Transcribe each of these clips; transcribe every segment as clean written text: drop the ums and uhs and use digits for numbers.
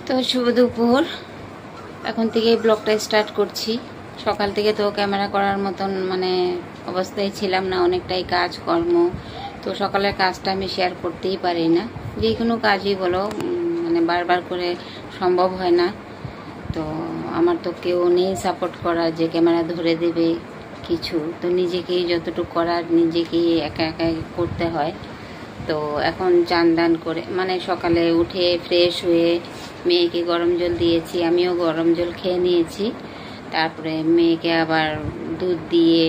তো শুভ দুপুর। এখন থেকেই ব্লগটা স্টার্ট করছি। সকাল থেকে তো ক্যামেরা করার মতন অবস্থায় ছিলাম না, অনেকটাই কাজকর্ম। তো সকালের কাজটা আমি শেয়ার করতেই পারি না, যে কোনো কাজই বলো বারবার করে সম্ভব হয় না। তো আমার তো কেউ নেই সাপোর্ট করার, যে ক্যামেরা ধরে দেবে কিছু। তো নিজেকেই যতটুকু করার নিজেকেই একা একা করতে হয়। তো এখন চান দান করে সকালে উঠে ফ্রেশ হয়ে মেয়েকে গরম জল দিয়েছি, আমিও গরম জল খেয়ে নিয়েছি। তারপরে মেয়েকে আবার দুধ দিয়ে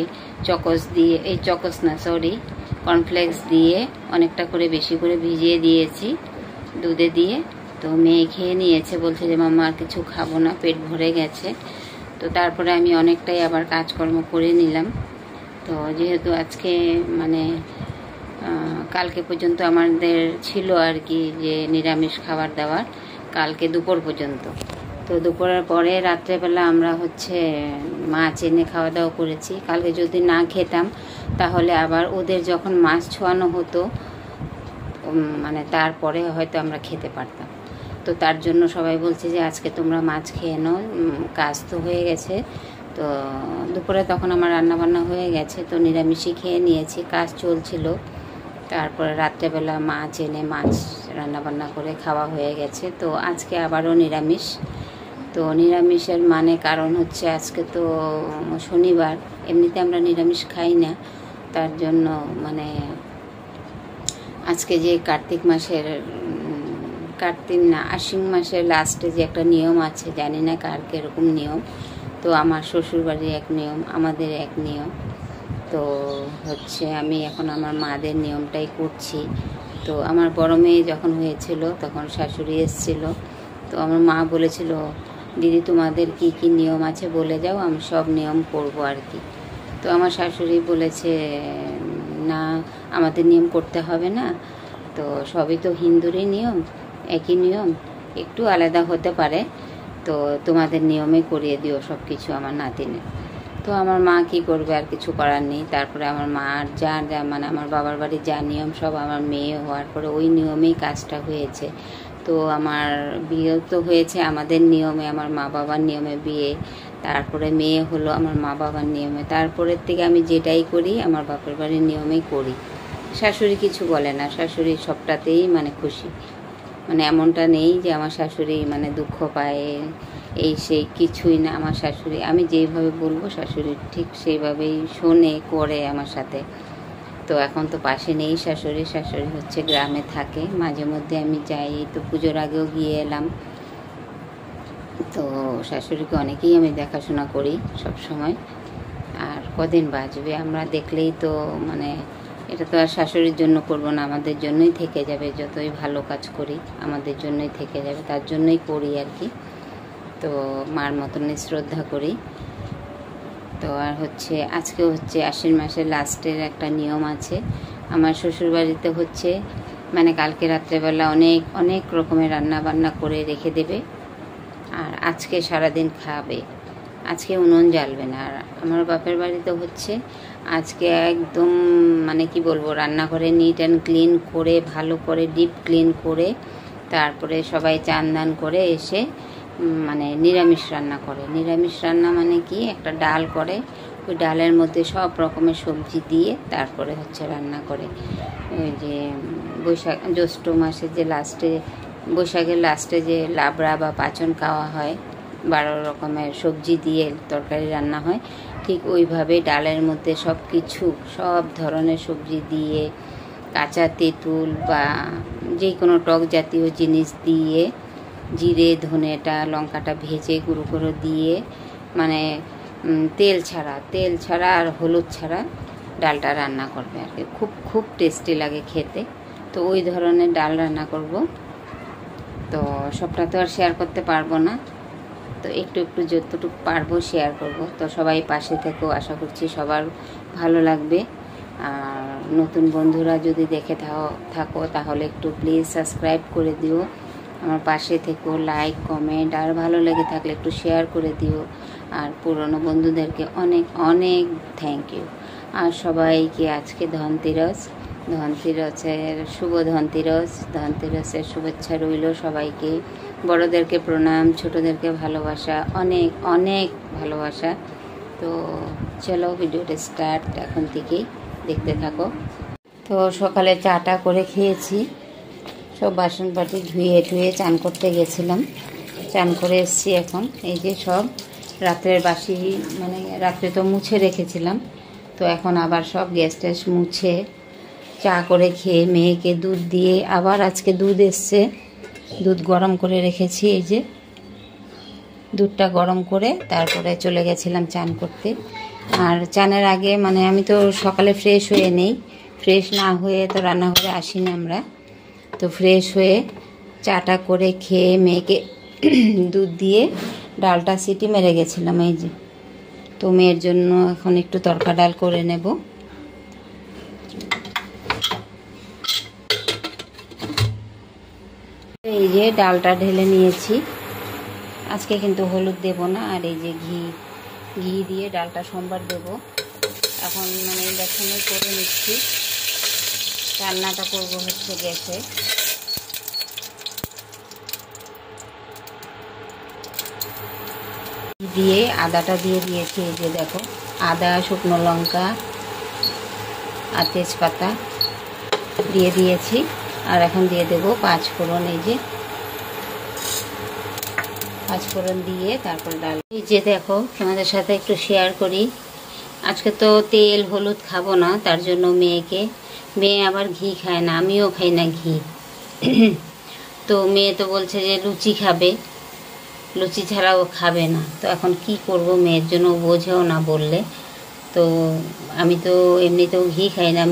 কর্নফ্লেক্স দিয়ে অনেকটা করে বেশি করে ভিজিয়ে দিয়েছি দুধে দিয়ে। তো মেয়ে খেয়ে নিয়েছে, বলছে যে মাম্মা আর কিছু খাবো না, পেট ভরে গেছে। তো তারপরে আমি অনেকটাই আবার কাজকর্ম করে নিলাম। তো যেহেতু আজকে কালকে পর্যন্ত আমাদের ছিল আর কি, যে নিরামিষ খাবার দাবার কালকে দুপুর পর্যন্ত। তো দুপুরের পরে রাত্রেবেলা আমরা মাছ এনে খাওয়া দাওয়া করেছি। কালকে যদি না খেতাম তাহলে আবার ওদের যখন মাছ ছোঁয়ানো হতো তারপরে হয়তো আমরা খেতে পারতাম। তো তার জন্য সবাই বলছে যে আজকে তোমরা মাছ খেয়ে নাও, কাজ তো হয়ে গেছে। তো দুপুরে তখন আমার রান্নাবান্না হয়ে গেছে, তো নিরামিষই খেয়ে নিয়েছি, কাজ চলছিল। তারপরে রাত্রেবেলা মাছ এনে মাছ রান্নাবান্না করে খাওয়া হয়ে গেছে। তো আজকে আবারও নিরামিষ। তো নিরামিষের কারণ আজকে তো শনিবার, এমনিতে আমরা নিরামিষ খাই না। তার জন্য আজকে যে আশ্বিন মাসের লাস্টে যে একটা নিয়ম আছে, জানি না কার কিরকম নিয়ম। তো আমার শ্বশুরবাড়ির এক নিয়ম, আমাদের এক নিয়ম। তো আমি এখন আমার মাদের নিয়মটাই করছি। তো আমার বড় মেয়ে যখন হয়েছিল তখন শাশুড়ি এসেছিল। তো আমার মা বলেছিল, দিদি তোমাদের কি কি নিয়ম আছে বলে যাও, আমি সব নিয়ম করব আর কি। তো আমার শাশুড়ি বলেছে, না আমাদের নিয়ম করতে হবে না, তো সবই তো হিন্দুরই নিয়ম, একই নিয়ম, একটু আলাদা হতে পারে, তো তোমাদের নিয়মে করিয়ে দিও সব কিছু আমার নাতিনে। তো আমার মা কি করবে, আর কিছু করার নেই। তারপরে আমার মার যা আমার বাবার বাড়ির যা নিয়ম সব আমার মেয়ে হওয়ার পরে ওই নিয়মেই কাজটা হয়েছে। তো আমার বিয়েও তো হয়েছে আমাদের নিয়মে, আমার মা বাবার নিয়মে বিয়ে। তারপরে মেয়ে হলো আমার মা বাবার নিয়মে। তারপরের থেকে আমি যেটাই করি আমার বাপের বাড়ির নিয়মেই করি। শাশুড়ি কিছু বলে না, শাশুড়ি সবটাতেই খুশি। এমনটা নেই যে আমার শাশুড়ি দুঃখ পায়, এই সেই কিছুই না। আমার শাশুড়ি আমি যেইভাবে বলবো শাশুড়ি ঠিক সেইভাবেই শোনে, করে আমার সাথে। তো এখন তো পাশে নেই শাশুড়ি, শাশুড়ি গ্রামে থাকে। মাঝে মধ্যে আমি যাই, তো পুজোর আগেও গিয়ে এলাম। তো শাশুড়িকে অনেকেই আমি দেখাশোনা করি সব সময়। আর কদিন বাঁচবে, আমরা দেখলেই তো এটা তো আর শাশুড়ির জন্য করবো না, আমাদের জন্যই থেকে যাবে। যতই ভালো কাজ করি আমাদের জন্যই থেকে যাবে, তার জন্যই করি আর কি। তো মার মতনই শ্রদ্ধা করি। তো আর আজকে আশ্বিন মাসের লাস্টের একটা নিয়ম আছে আমার শ্বশুরবাড়িতে। কালকে রাত্রেবেলা অনেক অনেক রকমের রান্না বান্না করে রেখে দেবে, আর আজকে সারাদিন খাবে, আজকে উনুন জ্বালবে না। আর আমার বাপের বাড়িতে আজকে একদম কি বলবো, রান্নাঘরে নিট অ্যান্ড ক্লিন করে, ভালো করে ডিপ ক্লিন করে, তারপরে সবাই চান দান করে এসে নিরামিষ রান্না করে। নিরামিষ রান্না কি, একটা ডাল করে, ওই ডালের মধ্যে সব রকমের সবজি দিয়ে তারপরে রান্না করে। ওই যে জ্যৈষ্ঠ মাসের যে বৈশাখের লাস্টে যে লাবড়া বা পাচন খাওয়া হয়, 12 রকমের সবজি দিয়ে তরকারি রান্না হয়, ঠিক ওইভাবে ডালের মধ্যে সব ধরনের সবজি দিয়ে, কাঁচা তেঁতুল বা যে কোনো টক জাতীয় জিনিস দিয়ে, জিরে ধনেটা লঙ্কাটা ভেজে গুঁড়ো করে দিয়ে, তেল ছাড়া আর হলুদ ছাড়া ডালটা রান্না করবে আর কি। খুব খুব টেস্টি লাগে খেতে। তো ওই ধরনের ডাল রান্না করব। তো সবটা তো আর শেয়ার করতে পারবো না, তো একটু একটু যতটুকু পারবো শেয়ার করব। তো সবাই পাশে থেকেও, আশা করছি সবার ভালো লাগবে। আর নতুন বন্ধুরা যদি দেখে থাকো তাহলে একটু প্লিজ সাবস্ক্রাইব করে দিও, আমার পাশে থেকেও লাইক কমেন্ট, আর ভালো লেগে থাকলে একটু শেয়ার করে দিও। আর পুরনো বন্ধুদেরকে অনেক অনেক থ্যাংক ইউ। আর সবাইকে আজকে ধনতেরাস, ধনতেরসের শুভ ধনতেরসের শুভেচ্ছা রইল সবাইকে। বড়োদেরকে প্রণাম, ছোটোদেরকে ভালোবাসা, অনেক অনেক ভালোবাসা। তো চলো ভিডিওটা স্টার্ট এখন থেকেই দেখতে থাকো। তো সকালে চাটা করে খেয়েছি, সব বাসনপাতি ধুয়ে চান করতে গেছিলাম, চান করে এসেছি। এখন এই যে সব রাত্রের বাসি মানে রাত্রে তো মুছে রেখেছিলাম, তো এখন আবার সব গ্যাস ট্যাস মুছে চা করে খেয়ে মেয়েকে দুধ দিয়ে, আবার আজকে দুধ এসছে, দুধ গরম করে রেখেছি। এই যে দুধটা গরম করে তারপরে চলে গেছিলাম চান করতে। আর চানের আগে মানে আমি তো সকালে ফ্রেশ হয়ে নেই, ফ্রেশ না হয়ে তো রান্নাঘরে আসি না আমরা। তো ফ্রেশ হয়ে চাটা করে খেয়ে মেয়েকে দুধ দিয়ে ডালটা সিটি মেরে গেছিলাম। এই যে তো মেয়ের জন্য এখন একটু তরকা ডাল করে নেব। এই যে ডালটা ঢেলে নিয়েছি, আজকে কিন্তু হলুদ দেব না। আর এই যে ঘি দিয়ে ডালটা সোমবার দেব। এখন মানে ইন্ডাকশনে করে নিচ্ছি, রান্নাটা করব হচ্ছে গ্যাসে। দিয়ে আদাটা দিয়ে দিয়েছি, এই যে দেখো আদা, শুকনো লঙ্কা আর তেজপাতা দিয়ে দিয়েছি। আর এখন দিয়ে দেবো পাঁচফোড়ন। এই যে পাঁচফোড়ন দিয়ে তারপর ডাল। এই যে দেখো তোমাদের সাথে একটু শেয়ার করি, আজকে তো তেল হলুদ খাবো না, তার জন্য মেয়ে আবার ঘি খায় না, আমিও খাই না ঘি। তো মেয়ে তো বলছে যে লুচি খাবে, লুচি ছাড়াও খাবে না। তো এখন কি করব, মেয়ের জন্য বোঝেও না বললে। তো আমি তো এমনিতেও ঘি খাই না,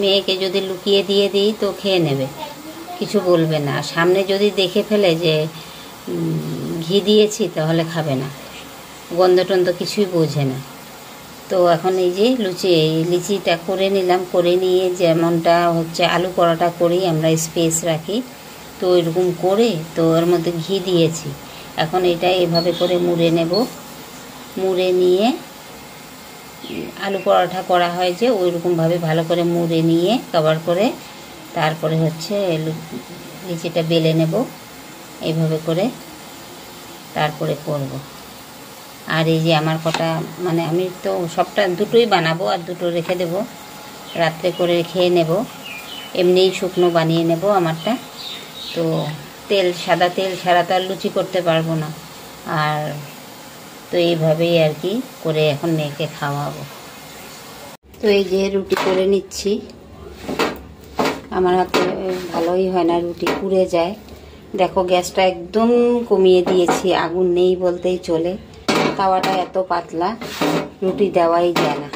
মেয়েকে যদি লুকিয়ে দিয়ে দিই তো খেয়ে নেবে, কিছু বলবে না। সামনে যদি দেখে ফেলে যে ঘি দিয়েছি তাহলে খাবে না, গন্ধ টন্ধ কিছুই বোঝে না। তো এখন এই যে লিচিটা করে নিলাম, করে নিয়ে যেমনটা হচ্ছে আলু পরোটা করি আমরা, স্পেস রাখি, তো এরকম করে তো ওর মধ্যে ঘি দিয়েছি। এখন এটা এভাবে করে মুড়ে নেব, মুড়ে নিয়ে আলু পরোটা করা হয় যে ওইরকমভাবে ভালো করে মুড়ে নিয়ে কভার করে তারপরে হচ্ছে লিচিটা বেলে নেব এইভাবে করে, তারপরে করব। আর এই যে আমার কটা মানে আমি তো সবটা দুটোই বানাবো, আর দুটো রেখে দেব, রাত্রে করে খেয়ে নেব, এমনিই শুকনো বানিয়ে নেব আমারটা। তো সাদা তেল ছাড়া তো আর লুচি করতে পারবো না। আর তো এইভাবেই আর কি করে এখন মেয়েকে খাওয়াবো। তো এই যে রুটি করে নিচ্ছি, আমার হাতে ভালোই হয় না, রুটি পুড়ে যায়। দেখো গ্যাসটা একদম কমিয়ে দিয়েছি, আগুন নেই বলতেই চলে, তাওয়াটা এত পাতলা রুটি দেওয়াই যায় না।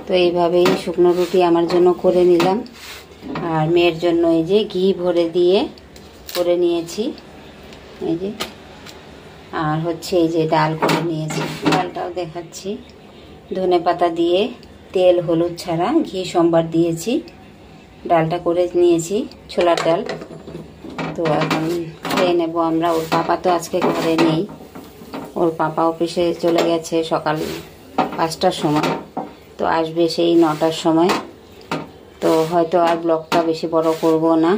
তো এইভাবেই শুকনো রুটি আমার জন্য করে নিলাম, আর মেয়ের জন্য এই যে ঘি ভরে দিয়ে করে নিয়েছি। এই যে আর হচ্ছে এই যে ডাল করে নিয়েছি, ডালটাও দেখাচ্ছি, ধনেপাতা দিয়ে তেল হলুদ ছাড়া ঘি সোমবার দিয়েছি, ডালটা করে নিয়েছি, ছোলার ডাল। তো এখন খেয়ে নেব আমরা। ওর পাপা তো আজকে ঘরে নেই, ওর পাপা অফিসে চলে গেছে সকাল 5টার সময়, তো আসবে সেই 9টার সময়। তো হয়তো আর ব্লগটা বেশি বড় করব না,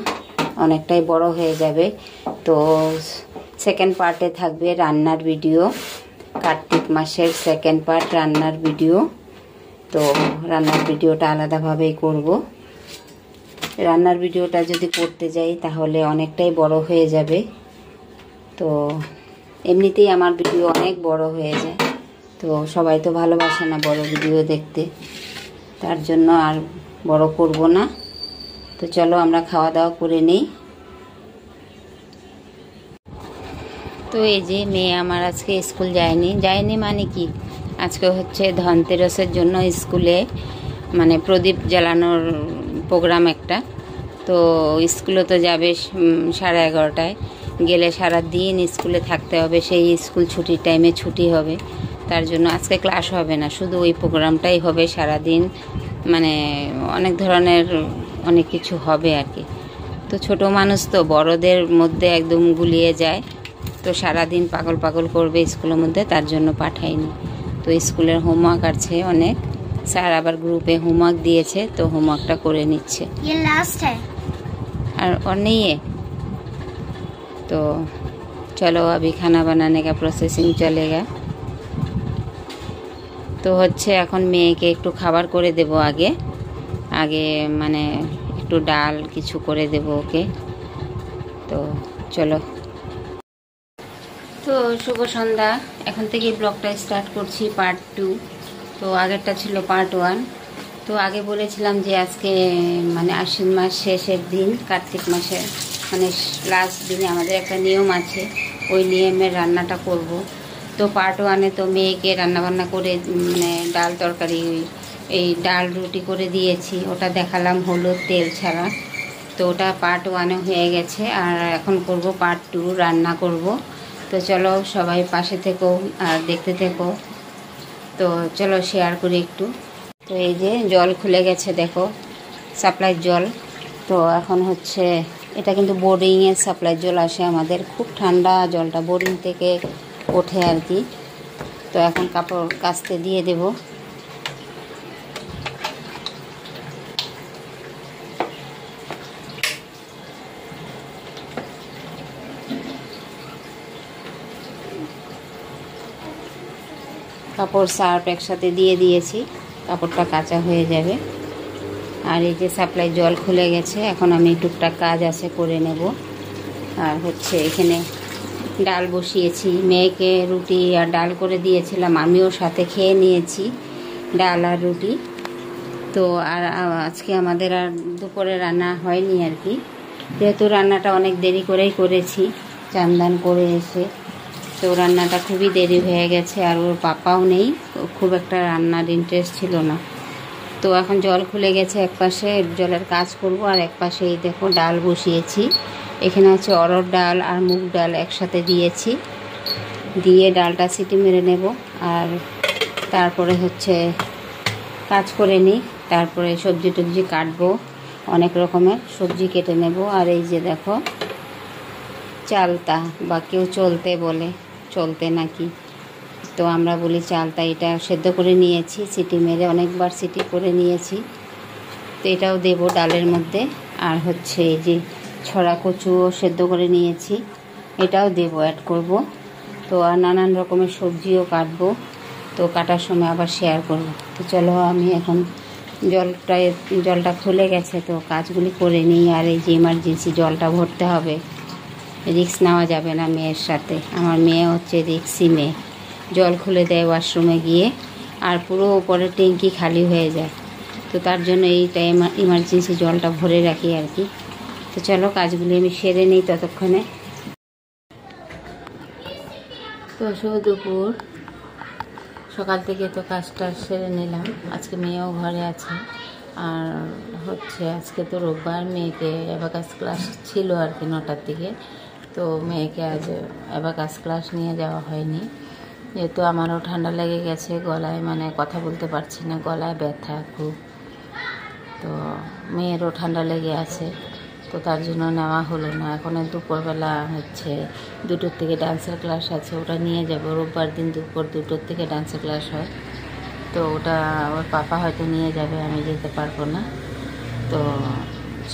অনেকটাই বড় হয়ে যাবে। তো সেকেন্ড পার্টে থাকবে রান্নার ভিডিও, কার্তিক মাসের সেকেন্ড পার্ট রান্নার ভিডিও। তো রান্নার ভিডিওটা আলাদাভাবেই করব। রান্নার ভিডিওটা যদি করতে যাই তাহলে অনেকটাই বড় হয়ে যাবে। তো এমনিতেই আমার ভিডিও অনেক বড় হয়ে যায়, তো সবাই তো ভালোবাসে না বড় ভিডিও দেখতে, তার জন্য আর বড় করব না। তো চলো আমরা খাওয়া দাওয়া করে নিই। তো এই যে মেয়ে আমার আজকে স্কুল যায়নি মানে কি, আজকে হচ্ছে ধনতেরসের জন্য স্কুলে মানে প্রদীপ জ্বালানোর প্রোগ্রাম একটা। তো স্কুলে তো যাবে 11:30টায়, গেলে সারা দিন স্কুলে থাকতে হবে, সেই স্কুল ছুটির টাইমে ছুটি হবে, তার জন্য আজকে ক্লাস হবে না, শুধু ওই প্রোগ্রামটাই হবে সারা দিন। মানে অনেক ধরনের অনেক কিছু হবে আর কি। তো ছোট মানুষ তো বড়দের মধ্যে একদম গুলিয়ে যায়, তো সারা দিন পাগল করবে স্কুলের মধ্যে, তার জন্য পাঠাইনি। তো স্কুলের হোমওয়ার্ক আছে অনেক, স্যার আবার গ্রুপে হোমওয়ার্ক दिए तो होमवर्कটা করে নিচ্ছে। ये लास्ट है और नहीं है तो चलो अभी खाना बनाने का प्रोसेसिंग चलेगा। तो হচ্ছে এখন মেয়েকে একটু খাবার করে দেব আগে আগে মানে একটু ডাল কিছু করে দেব ওকে। তো চলো। তো শুভ সন্ধ্যা। এখন থেকে ব্লগটা স্টার্ট করছি পার্ট 2। তো আগেরটা ছিল পার্ট 1। তো আগে বলেছিলাম যে আজকে মানে আশ্বিন মাস শেষের দিন, কার্তিক মাসের মানে লাস্ট দিনে আমাদের একটা নিয়ম আছে, ওই নিয়মের রান্নাটা করব। তো পার্ট 1-এ তো মেয়েকে রান্নাবান্না করে মানে ডাল তরকারি এই ডাল রুটি করে দিয়েছি, ওটা দেখালাম হলুদ তেল ছাড়া। তো ওটা পার্ট 1-এ হয়ে গেছে, আর এখন করব পার্ট 2 রান্না করব। তো চলো সবাই পাশে থেকো আর দেখতে থেকো। তো চলো শেয়ার করি একটু। তো এই যে জল খুলে গেছে দেখো, সাপ্লাইর জল। তো এখন হচ্ছে এটা কিন্তু বোরিংয়ের সাপ্লাইর জল আসে আমাদের, খুব ঠান্ডা জলটা বোরিং থেকে ওঠে আর কি। তো এখন কাপড় কাচতে দিয়ে দেব। কাপড় সার্ফ একসাথে দিয়ে দিয়েছি, কাপড়টা কাঁচা হয়ে যাবে। আর এই যে সাপ্লাই জল খুলে গেছে, এখন আমি টুকটাক কাজ আছে করে নেব। আর হচ্ছে এখানে ডাল বসিয়েছি, মেয়েকে রুটি আর ডাল করে দিয়েছিলাম, আমিও সাথে খেয়ে নিয়েছি ডাল আর রুটি। তো আর আজকে আমাদের আর দুপুরে রান্না হয়নি আর কি, যেহেতু রান্নাটা অনেক দেরি করেই করেছি চান দান করে এসে। তো রান্নাটা খুবই দেরি হয়ে গেছে, আর ওর পাপাও নেই, খুব একটা রান্নার ইন্টারেস্ট ছিল না। তো এখন জল খুলে গেছে, এক পাশে জলের কাজ করব আর এক পাশে এই দেখো ডাল বসিয়েছি। এখানে হচ্ছে অরহর ডাল আর মুগ ডাল একসাথে দিয়েছি, দিয়ে ডালটা সিটি মেরে নেব। আর তারপরে হচ্ছে কাজ করে নিই, তারপরে সবজি টবজি কাটবো, অনেক রকমের সবজি কেটে নেব। আর এই যে দেখো চালতা, বা কেউ চলতে বলে, চলতে নাকি, তো আমরা বলি চালতা। এটা সেদ্ধ করে নিয়েছি সিটি মেরে, অনেকবার সিটি করে নিয়েছি। তো এটাও দেব ডালের মধ্যে। আর হচ্ছে এই যে ছড়া কচুও সেদ্ধ করে নিয়েছি, এটাও দেব, অ্যাড করব। তো আর নানান রকমের সবজিও কাটবো, তো কাটার সময় আবার শেয়ার করব। তো চলো আমি এখন জলটা খুলে গেছে, তো কাজগুলি করে নিই। আর এই যে ইমার্জেন্সি জলটা ভরতে হবে, রিস্ক নেওয়া যাবে না মেয়ের সাথে। আমার মেয়ে হচ্ছে রিক্সি মেয়ে, জল খুলে দেয় ওয়াশরুমে গিয়ে, আর পুরো উপরে ট্যাঙ্কি খালি হয়ে যায়। তো তার জন্য এই টাইম ইমার্জেন্সি জলটা ভরে রাখি আর কি। তো চলো কাজগুলি আমি সেরে নিই ততক্ষণে। তো শুভ দুপুর, সকাল থেকে তো কাজটা সেরে নিলাম। আজকে মেয়েও ঘরে আছে, আর হচ্ছে আজকে তো রোববার, মেয়েকে অ্যাবাকাস ক্লাস ছিল আর কি 9টার দিকে। তো মেয়েকে আজ অ্যাবাকাস ক্লাস নিয়ে যাওয়া হয়নি, যেহেতু আমারও ঠান্ডা লেগে গেছে, গলায় মানে কথা বলতে পারছি না, গলায় ব্যথা খুব। তো মেয়েরও ঠান্ডা লেগে আছে, তো তার জন্য নেওয়া হলো না। এখন দুপুরবেলা হচ্ছে 2টোর থেকে ডান্সের ক্লাস আছে, ওটা নিয়ে যাব। রোববার দিন দুপুর 2টোর থেকে ডান্সের ক্লাস হয়, তো ওটা ওর পাপা হয়তো নিয়ে যাবে, আমি যেতে পারবো না। তো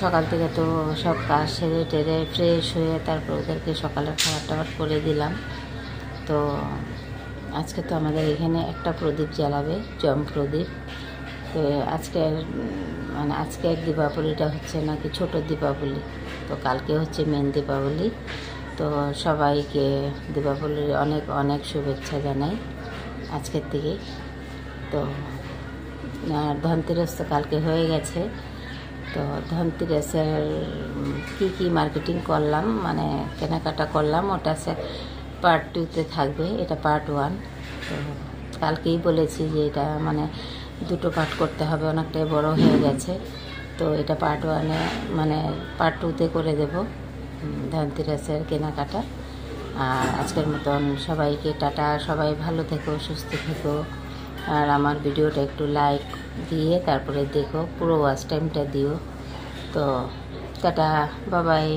সকাল থেকে তো সব কাজ সেরে টেরে ফ্রেশ হয়ে তারপর ওদেরকে সকালের খাবার টাবার করে দিলাম। তো আজকে তো আমাদের এখানে একটা প্রদীপ জ্বালাবে, জম প্রদীপ। তো আজকের দীপাবলিটা হচ্ছে নাকি ছোট দীপাবলি, তো কালকে হচ্ছে মেন দীপাবলি। তো সবাইকে দীপাবলির অনেক অনেক শুভেচ্ছা জানাই আজকের থেকেই। তো ধনতেরাস তো কালকে হয়ে গেছে। তো ধনতেরাসের কী মার্কেটিং করলাম, মানে কেনাকাটা করলাম, ওটা পার্ট 2-তে থাকবে, এটা পার্ট 1। তো কালকেই বলেছি যে এটা মানে 2টো পার্ট করতে হবে, অনেকটাই বড় হয়ে গেছে। তো এটা পার্ট 1-এ মানে পার্ট 2-তে করে দেব ধনতেরাসের কেনাকাটা। আর আজকের মতন সবাইকে টাটা, সবাই ভালো থেকো, সুস্থ থেকো। আর আমার ভিডিওটা একটু লাইক দিয়ে তারপরে দেখো, পুরো ওয়াচ টাইমটা দিও। তো টাটা, বাবাই।